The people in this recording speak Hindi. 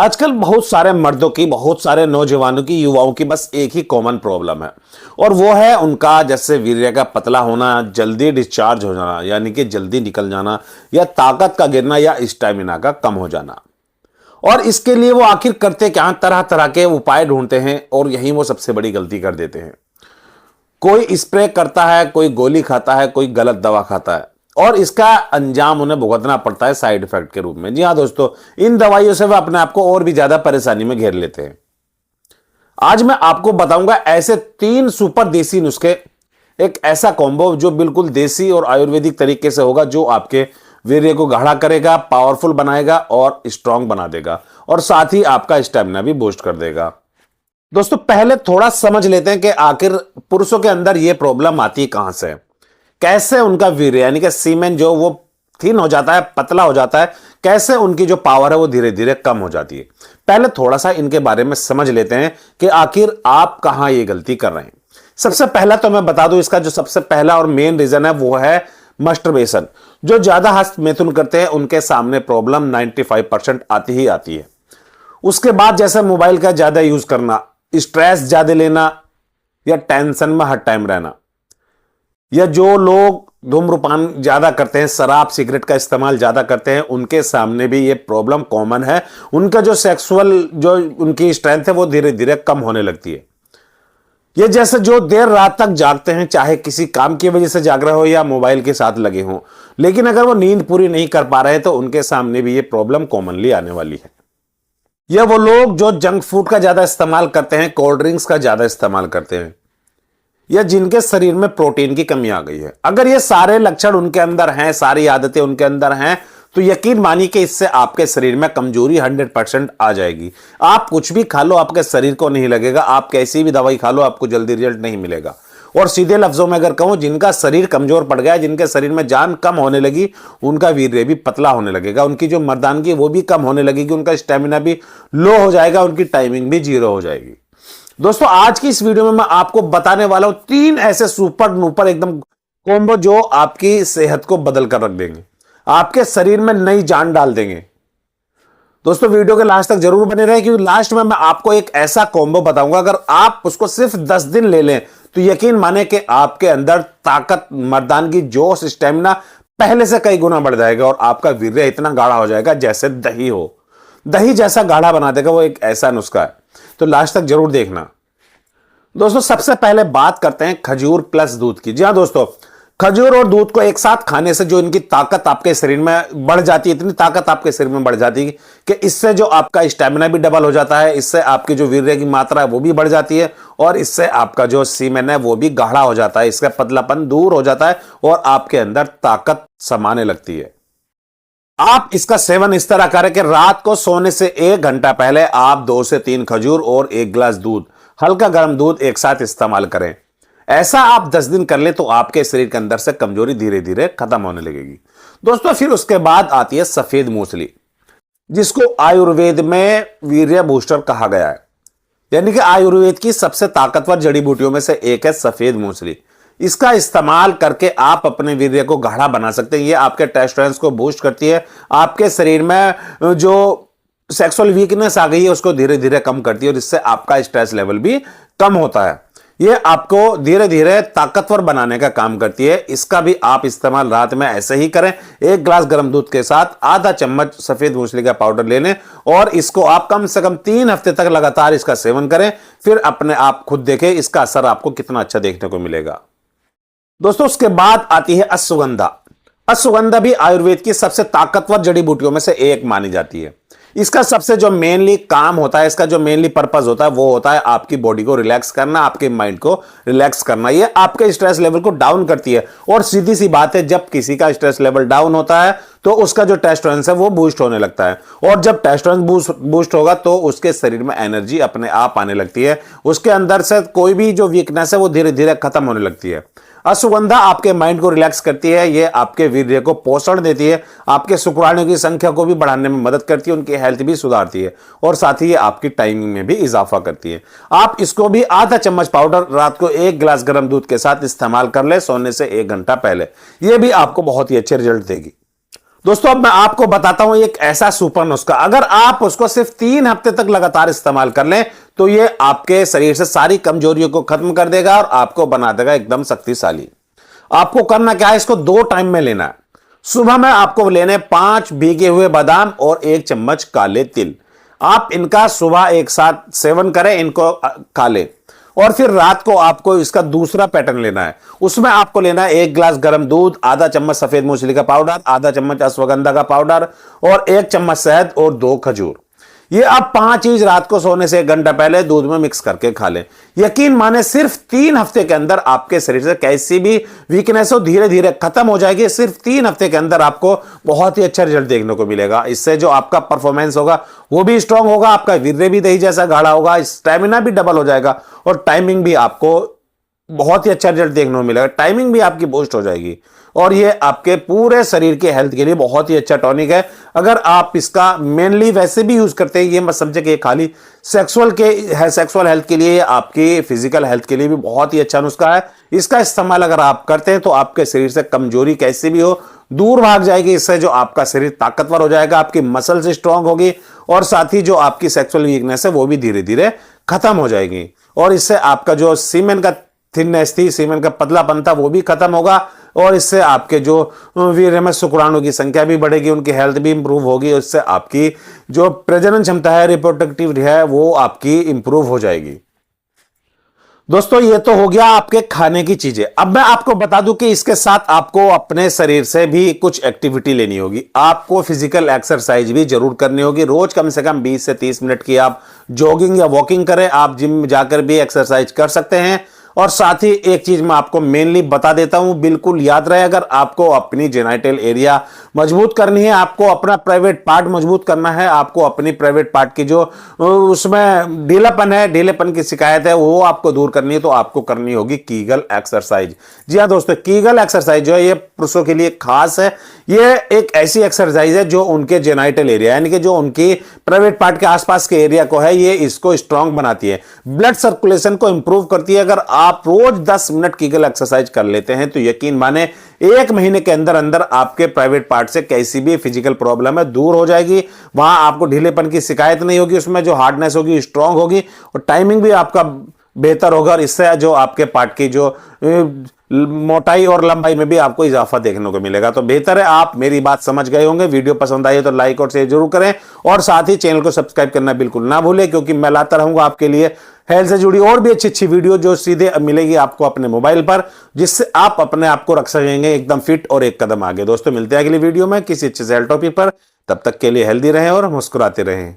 आजकल बहुत सारे मर्दों की, बहुत सारे नौजवानों की, युवाओं की बस एक ही कॉमन प्रॉब्लम है और वो है उनका जैसे वीर्य का पतला होना, जल्दी डिस्चार्ज हो जाना यानी कि जल्दी निकल जाना, या ताकत का गिरना, या स्टैमिना का कम हो जाना। और इसके लिए वो आखिर करते क्या, तरह तरह के उपाय ढूंढते हैं और यही वो सबसे बड़ी गलती कर देते हैं। कोई स्प्रे करता है, कोई गोली खाता है, कोई गलत दवा खाता है और इसका अंजाम उन्हें भुगतना पड़ता है साइड इफेक्ट के रूप में। जी हाँ दोस्तों, इन दवाइयों से वे अपने आप को और भी ज्यादा परेशानी में घेर लेते हैं। आज मैं आपको बताऊंगा ऐसे 3 सुपर देसी नुस्खे, एक ऐसा कॉम्बो जो बिल्कुल देसी और आयुर्वेदिक तरीके से होगा, जो आपके वीर्य को गाढ़ा करेगा, पावरफुल बनाएगा और स्ट्रांग बना देगा और साथ ही आपका स्टेमिना भी बूस्ट कर देगा। दोस्तों पहले थोड़ा समझ लेते हैं कि आखिर पुरुषों के अंदर यह प्रॉब्लम आती कहां से, कैसे उनका वीर्य यानी कि सीमेन जो वो थिन हो जाता है, पतला हो जाता है, कैसे उनकी जो पावर है वो धीरे धीरे कम हो जाती है। पहले थोड़ा सा इनके बारे में समझ लेते हैं कि आखिर आप कहां ये गलती कर रहे हैं। सबसे पहला तो मैं बता दूं, इसका जो सबसे पहला और मेन रीजन है वो है मस्टरबेशन। जो ज्यादा हस्त मैथुन करते हैं उनके सामने प्रॉब्लम 95% आती ही आती है। उसके बाद जैसे मोबाइल का ज्यादा यूज करना, स्ट्रेस ज्यादा लेना, या टेंशन में हर टाइम रहना, या जो लोग धूम्रपान ज्यादा करते हैं, शराब सिगरेट का इस्तेमाल ज्यादा करते हैं, उनके सामने भी ये प्रॉब्लम कॉमन है। उनका जो सेक्सुअल जो उनकी स्ट्रेंथ है वो धीरे धीरे कम होने लगती है। ये जैसे जो देर रात तक जागते हैं, चाहे किसी काम की वजह से जाग रहे हो या मोबाइल के साथ लगे हो, लेकिन अगर वो नींद पूरी नहीं कर पा रहे तो उनके सामने भी ये प्रॉब्लम कॉमनली आने वाली है। या वो लोग जो जंक फूड का ज्यादा इस्तेमाल करते हैं, कोल्ड ड्रिंक्स का ज्यादा इस्तेमाल करते हैं, या जिनके शरीर में प्रोटीन की कमी आ गई है। अगर ये सारे लक्षण उनके अंदर हैं, सारी आदतें उनके अंदर हैं, तो यकीन मानिए कि इससे आपके शरीर में कमजोरी 100% आ जाएगी। आप कुछ भी खा लो आपके शरीर को नहीं लगेगा, आप कैसी भी दवाई खा लो आपको जल्दी रिजल्ट नहीं मिलेगा। और सीधे लफ्जों में अगर कहूं, जिनका शरीर कमजोर पड़ गया, जिनके शरीर में जान कम होने लगी, उनका वीर्य भी पतला होने लगेगा, उनकी जो मर्दानगी वो भी कम होने लगेगी, उनका स्टेमिना भी लो हो जाएगा, उनकी टाइमिंग भी 0 हो जाएगी। दोस्तों आज की इस वीडियो में मैं आपको बताने वाला हूं 3 ऐसे सुपर डुपर एकदम कॉम्बो जो आपकी सेहत को बदल कर रख देंगे, आपके शरीर में नई जान डाल देंगे। दोस्तों वीडियो के लास्ट तक जरूर बने रहे, क्योंकि लास्ट में मैं आपको एक ऐसा कॉम्बो बताऊंगा, अगर आप उसको सिर्फ 10 दिन ले लें तो यकीन माने कि आपके अंदर ताकत, मर्दानगी, जोश, स्टेमिना पहले से कई गुना बढ़ जाएगा और आपका वीर्य इतना गाढ़ा हो जाएगा जैसे दही हो, दही जैसा गाढ़ा बना देगा। वो एक ऐसा नुस्खा है, तो लास्ट तक जरूर देखना। दोस्तों सबसे पहले बात करते हैं खजूर प्लस दूध की। जी हां दोस्तों, खजूर और दूध को एक साथ खाने से जो इनकी ताकत आपके शरीर में बढ़ जाती है, इतनी ताकत आपके शरीर में बढ़ जाती है कि इससे जो आपका स्टेमिना भी डबल हो जाता है, इससे आपकी जो वीर्य की मात्रा है वो भी बढ़ जाती है और इससे आपका जो सीमेन है वो भी गाढ़ा हो जाता है, इसका पतलापन दूर हो जाता है और आपके अंदर ताकत समाने लगती है। आप इसका सेवन इस तरह करें कि रात को सोने से 1 घंटा पहले आप 2 से 3 खजूर और 1 गिलास दूध, हल्का गर्म दूध एक साथ इस्तेमाल करें। ऐसा आप 10 दिन कर ले तो आपके शरीर के अंदर से कमजोरी धीरे धीरे खत्म होने लगेगी। दोस्तों फिर उसके बाद आती है सफेद मूसली, जिसको आयुर्वेद में वीर्य बूस्टर कहा गया है, यानी कि आयुर्वेद की सबसे ताकतवर जड़ी बूटियों में से एक है सफेद मूसली। इसका इस्तेमाल करके आप अपने वीर्य को गाढ़ा बना सकते हैं। ये आपके टेस्टोस्टेरोन को बूस्ट करती है, आपके शरीर में जो सेक्सुअल वीकनेस आ गई है उसको धीरे धीरे कम करती है और इससे आपका स्ट्रेस लेवल भी कम होता है। ये आपको धीरे धीरे ताकतवर बनाने का काम करती है। इसका भी आप इस्तेमाल रात में ऐसे ही करें, 1 गिलास गर्म दूध के साथ आधा चम्मच सफेद मूसली का पाउडर ले लें और इसको आप कम से कम 3 हफ्ते तक लगातार इसका सेवन करें। फिर अपने आप खुद देखें इसका असर आपको कितना अच्छा देखने को मिलेगा। दोस्तों उसके बाद आती है अश्वगंधा। अश्वगंधा भी आयुर्वेद की सबसे ताकतवर जड़ी बूटियों में से एक मानी जाती है। इसका सबसे जो मेनली काम होता है, इसका जो मेनली पर्पस होता है वो होता है आपकी बॉडी को रिलैक्स करना, आपके माइंड को रिलैक्स करना। ये आपके स्ट्रेस लेवल को डाउन करती है और सीधी सी बात है, जब किसी का स्ट्रेस लेवल डाउन होता है तो उसका जो टेस्टोस्टेरोन है वो बूस्ट होने लगता है और जब टेस्टोस्टेरोन बूस्ट होगा तो उसके शरीर में एनर्जी अपने आप आने लगती है, उसके अंदर से कोई भी जो वीकनेस है वो धीरे धीरे खत्म होने लगती है। अश्वगंधा आपके माइंड को रिलैक्स करती है, ये आपके वीर्य को पोषण देती है, आपके शुक्राणुओं की संख्या को भी बढ़ाने में मदद करती है, उनकी हेल्थ भी सुधारती है और साथ ही ये आपकी टाइमिंग में भी इजाफा करती है। आप इसको भी आधा चम्मच पाउडर रात को 1 गिलास गर्म दूध के साथ इस्तेमाल कर ले सोने से 1 घंटा पहले, यह भी आपको बहुत ही अच्छे रिजल्ट देगी। दोस्तों अब मैं आपको बताता हूं एक ऐसा सुपर नुस्खा, अगर आप उसको सिर्फ 3 हफ्ते तक लगातार इस्तेमाल कर लें तो ये आपके शरीर से सारी कमजोरियों को खत्म कर देगा और आपको बना देगा एकदम शक्तिशाली। आपको करना क्या है, इसको 2 टाइम में लेना है। सुबह में आपको लेने 5 भीगे हुए बादाम और 1 चम्मच काले तिल। आप इनका सुबह एक साथ सेवन करें, इनको खा लें। और फिर रात को आपको इसका दूसरा पैटर्न लेना है। उसमें आपको लेना है 1 गिलास गर्म दूध, आधा चम्मच सफेद मूंगफली का पाउडर, आधा चम्मच अश्वगंधा का पाउडर और 1 चम्मच शहद और 2 खजूर। ये आप 5 चीज रात को सोने से 1 घंटा पहले दूध में मिक्स करके खा लें। यकीन माने सिर्फ 3 हफ्ते के अंदर आपके शरीर से कैसी भी वीकनेस हो धीरे धीरे खत्म हो जाएगी। सिर्फ 3 हफ्ते के अंदर आपको बहुत ही अच्छा रिजल्ट देखने को मिलेगा। इससे जो आपका परफॉर्मेंस होगा वो भी स्ट्रांग होगा, आपका वीर्य भी दही जैसा गाढ़ा होगा, स्टेमिना भी डबल हो जाएगा और टाइमिंग भी आपको बहुत ही अच्छा रिजल्ट देखने को मिलेगा। टाइमिंग भी आपकी बूस्ट हो जाएगी और ये आपके पूरे शरीर के हेल्थ के लिए बहुत ही अच्छा टॉनिक है। अगर आप इसका मेनली वैसे भी यूज करते हैं, ये मत समझे कि खाली सेक्सुअल हेल्थ के लिए, आपकी फिजिकल हेल्थ के लिए भी बहुत ही अच्छा नुस्खा है। इसका इस्तेमाल अगर आप करते हैं तो आपके शरीर से कमजोरी कैसी भी हो दूर भाग जाएगी। इससे जो आपका शरीर ताकतवर हो जाएगा, आपकी मसल्स स्ट्रांग होगी और साथ ही जो आपकी सेक्सुअल वीकनेस है वो भी धीरे धीरे खत्म हो जाएगी। और इससे आपका जो सीमेन का थिननेस थी, सीमेन का पतलापन था, वो भी खत्म होगा और इससे आपके जो वीर्य में शुक्राणु की संख्या भी बढ़ेगी, उनकी हेल्थ भी इंप्रूव होगी। इससे आपकी जो प्रजनन क्षमता है, रिप्रोडक्टिव है, वो आपकी इंप्रूव हो जाएगी। दोस्तों ये तो हो गया आपके खाने की चीजें। अब मैं आपको बता दूं कि इसके साथ आपको अपने शरीर से भी कुछ एक्टिविटी लेनी होगी। आपको फिजिकल एक्सरसाइज भी जरूर करनी होगी। रोज कम से कम 20 से 30 मिनट की आप जॉगिंग या वॉकिंग करें। आप जिम में जाकर भी एक्सरसाइज कर सकते हैं। और साथ ही एक चीज मैं आपको मेनली बता देता हूं, बिल्कुल याद रहे, अगर आपको अपनी जेनाइटल एरिया मजबूत करनी है, आपको अपना प्राइवेट पार्ट मजबूत करना है, आपको अपनी प्राइवेट पार्ट की जो उसमें ढीलेपन की शिकायत है वो आपको दूर करनी है, तो आपको करनी होगी कीगल एक्सरसाइज। जी हाँ दोस्तों, कीगल एक्सरसाइज जो है ये पुरुषों के लिए खास है। ये एक ऐसी एक्सरसाइज है जो उनके जेनाइटल एरिया यानी कि जो उनकी प्राइवेट पार्ट के आसपास के एरिया को है, ये इसको स्ट्रांग बनाती है, ब्लड सर्कुलेशन को इंप्रूव करती है। अगर आप रोज 10 मिनट कीगल एक्सरसाइज कर लेते हैं तो यकीन माने 1 महीने के अंदर अंदर आपके प्राइवेट पार्ट से कैसी भी फिजिकल प्रॉब्लम है दूर हो जाएगी। वहां आपको ढीलेपन की शिकायत नहीं होगी, उसमें जो हार्डनेस होगी स्ट्रांग होगी और टाइमिंग भी आपका बेहतर होगा। और इससे जो आपके पार्ट की जो मोटाई और लंबाई में भी आपको इजाफा देखने को मिलेगा। तो बेहतर है आप मेरी बात समझ गए होंगे। वीडियो पसंद आई तो लाइक और शेयर जरूर करें और साथ ही चैनल को सब्सक्राइब करना बिल्कुल ना भूलें, क्योंकि मैं लाता रहूंगा आपके लिए हेल्थ से जुड़ी और भी अच्छी वीडियो जो सीधे मिलेगी आपको अपने मोबाइल पर, जिससे आप अपने आप को रख सकेंगे एकदम फिट और एक कदम आगे। दोस्तों मिलते हैं अगली वीडियो में किसी अच्छे से हेल्थ टॉपिक पर। तब तक के लिए हेल्दी रहें और मुस्कुराते रहें।